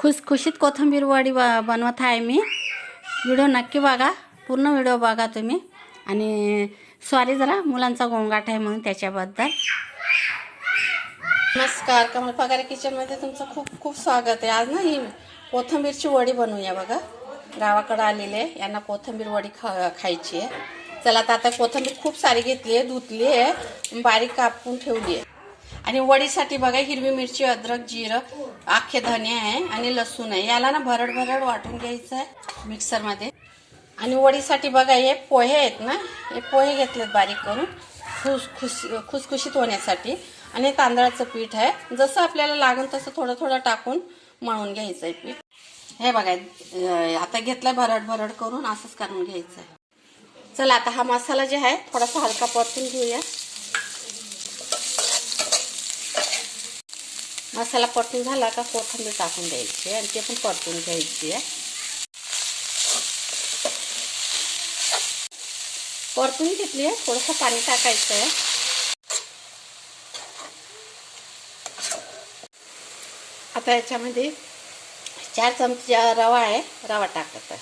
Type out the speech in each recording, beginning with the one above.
खुसखुशीत कोथिंबीर वडी बनवत आहे मी. व्हिडिओ नक्की बघा, पूर्ण व्हिडिओ बघा तुम्ही. आणि सॉरी जरा मुलांचा गोंगाट आहे म्हणून त्याच्याबद्दल. नमस्कार, कमल पगारे किचनमध्ये तुमचं खूप खूप स्वागत आहे. आज ना ही कोथिंबीरची वडी बनवूया बघा. गावाकडे आलेले यांना कोथिंबीर वडी खायची आहे. चला आता कोथिंबीर खूप सारी घेतली आहे, धुतली आहे, बारीक कापून ठेवली आहे. आणि वडीसाठी बघा हिरवी मिरची, अद्रक, जिरं, अख्खे धने आहे आणि लसूण आहे. याला ना भरड भरड वाटून घ्यायचं आहे मिक्सरमध्ये. आणि वडीसाठी बघा हे पोहे आहेत ना, हे पोहे घेतलेत बारीक करून खुसखुशीत होण्यासाठी. आणि तांदळाचं पीठ आहे, जसं आपल्याला लागेल तसं थोडं थोडं टाकून मळून घ्यायचं आहे पीठ. हे बघा आता घेतलंय भरड भरड करून, असंच करून घ्यायचं आहे. चला आता हा मसाला जे आहे थोडासा हलका परतून घेऊया. मसाला परतून झाला का कोथिंबीर टाकून द्यायची आणि ते पण परतून घ्यायची आहे. परतून घेतली आहे, थोडंसं पाणी टाकायचं आहे. आता याच्यामध्ये 4 चमचे रवा आहे, रवा टाकत आहे.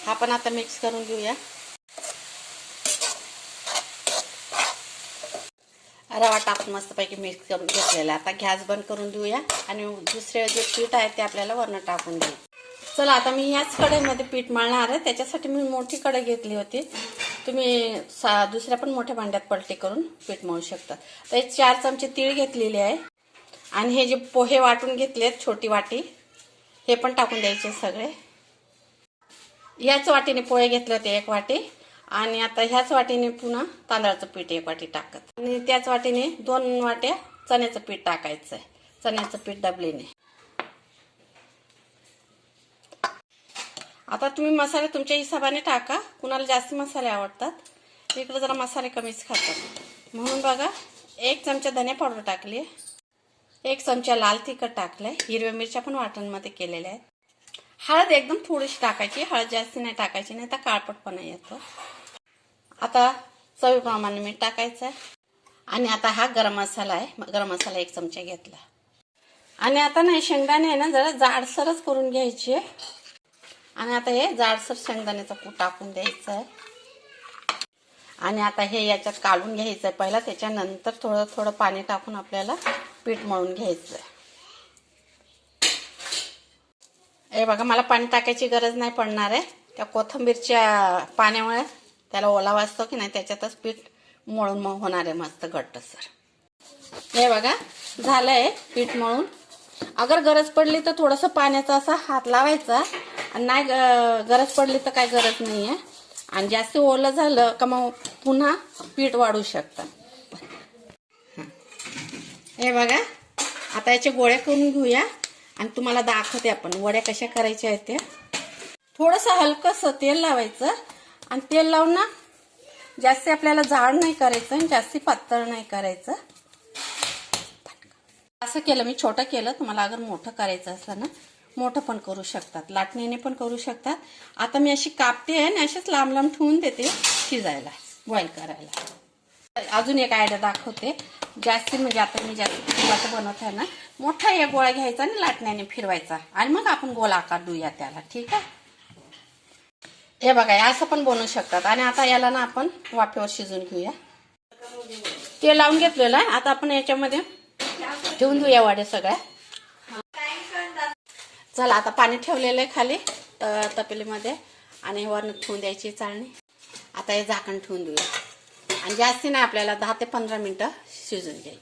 हा पण आता मिक्स करून घेऊया. रवा टाकून मस्तपैकी मिक्स करून घेतलेला. आता गॅस बंद करून देऊया आणि दुसरे जे पीठ आहे ते आपल्याला वरनं टाकून घेऊ. चला आता मी याच कढईमध्ये पीठ मळणार आहे. त्याच्यासाठी मी मोठी कढई घेतली होती. तुम्ही दुसऱ्या पण मोठ्या भांड्यात पलटी करून पीठ मळू शकता. तर 4 चमचे तीळ घेतलेले आहे आणि हे जे पोहे वाटून घेतलेत छोटी वाटी, हे पण टाकून द्यायचे सगळे. याच वाटीने पोहे घेतले होते 1 वाटी. आणि आता ह्याच वाटीने पुन्हा तांदळाचं पीठ 1 वाटी टाकत आणि त्याच वाटीने 2 वाट्या चण्याचं पीठ टाकायचं आहे. चण्याचं पीठ डबलीने. आता तुम्ही मसाले तुमच्या हिशोबाने टाका. कुणाला जास्त मसाले आवडतात, इकडे जरा मसाले कमीच खातात म्हणून बघा 1 चमचा धने पावडर टाकली, 1 चमचा लाल तिखट टाकलंय, हिरव्या मिरच्या पण वाटणमध्ये केलेल्या आहेत. हळद एकदम थोडीशी टाकायची, हळद जास्त नाही टाकायची, नाही तर काळपटपणा येतो. आता चवीप्रमाणे मीठ टाकायचं आहे. आणि आता हा गरम मसाला आहे, गरम मसाला 1 चमचा घेतला. आणि आता नाही शेंगदाणे आहे ना जरा जाडसरच करून घ्यायची आहे. आणि आता हे जाडसर शेंगदाण्याचं कूट टाकून द्यायचं आहे. आणि आता हे याच्यात काढून घ्यायचं आहे पहिला, त्याच्यानंतर थोडं थोडं पाणी टाकून आपल्याला पीठ मळून घ्यायचं आहे. हे बघा मला पाणी टाकायची गरज नाही पडणार आहे. त्या कोथिंबीरच्या पाण्यामुळे त्याला ओलावा असतो की नाही, त्याच्यातच पीठ मळून होणार आहे मस्त घट्टसर. हे बघा झालंय पीठ मळून. अगर गरज पडली तर थोडंसं पाण्याचा असा हात लावायचा आणि नाही गरज पडली तर काय गरज नाही आहे. आणि जास्त ओलं झालं का मग पुन्हा पीठ वाढू शकता. हे बघा आता याचे गोळे करून घेऊया आणि तुम्हाला दाखवते आपण वड्या कशा करायच्या आहेत. ते थोडंसं हलकंसं तेल लावायचं आणि तेल लावून ना जास्त आपल्याला जाड नाही करायचं आणि जास्त पातळ नाही करायचं. असं केलं मी, छोटं केलं. तुम्हाला अगर मोठं करायचं असलं ना मोठं पण करू शकतात, लाटणीने पण करू शकतात. आता मी अशी कापते आणि अशीच लांब लांब ठेवून देते शिजायला, बॉईल करायला. अजून एक आयडिया दाखवते. जास्ती म्हणजे आता मी जास्त तुपाचं बनवत आहे ना, मोठा एक गोळा घ्यायचा आणि लाटण्याने फिरवायचा आणि मग आपण गोल आकार देऊया त्याला. ठीक आहे, हे बघा असं पण बनवू शकतात. आणि आता याला ना आपण वाफेवर शिजून घेऊया. ते लावून घेतलेलं आहे. आता आपण याच्यामध्ये ठेवून देऊया वड्या सगळ्या. चला आता पाणी ठेवलेलं आहे खाली तपेलीमध्ये आणि वरून ठेवून द्यायची चाळणी. आता हे झाकण ठेवून देऊया आणि जास्ती नाही, आपल्याला 10 ते 15 मिनिटं शिजून घ्यायची.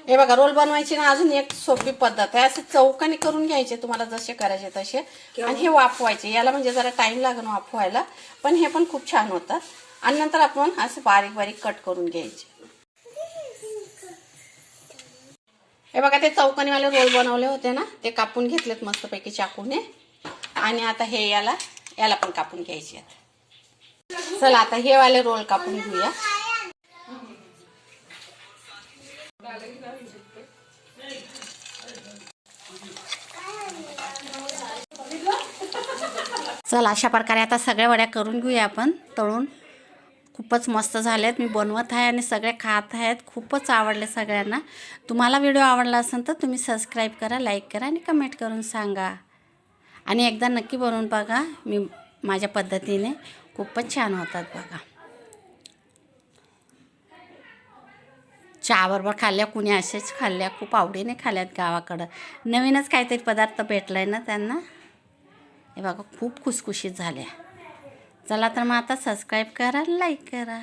हे बघा रोल बनवायची ना अजून एक सोपी पद्धत आहे. असे चौकाने करून घ्यायचे तुम्हाला जसे करायचे तसे आणि हे वाफवायचे. याला म्हणजे जरा टाइम लागेल वाफवायला, पण हे पण खूप छान होतात. आणि नंतर आपण असे बारीक बारीक कट करून घ्यायचे. हे बघा ते चौकानीवाले रोल बनवले होते ना, ते कापून घेतलेत मस्तपैकी चाकूने. आणि आता हे याला पण कापून घ्यायचे. चला आता हे वाले रोल कापून घेऊया. चला अशा प्रकारे आता सगळ्या वड्या करून घेऊया आपण तळून. खूपच मस्त झाले आहेत. मी बनवत आहे आणि सगळे खात आहेत. खूपच आवडले सगळ्यांना. तुम्हाला व्हिडिओ आवडला असेल तर तुम्ही सबस्क्राईब करा, लाईक करा आणि कमेंट करून सांगा. आणि एकदा नक्की बनवून बघा. मी माझ्या पद्धतीने खूपच छान होतात बघा. चहाबरोबर खाल्ल्या, कुणी असेच खाल्ल्या, खूप आवडीने खाल्ल्यात गावाकडं. नवीनच काहीतरी पदार्थ भेटला आहे ना त्यांना. हे बघा खूप खुसखुशीत झाल्या. चला तर मग आता सबस्क्राईब करा, लाईक करा.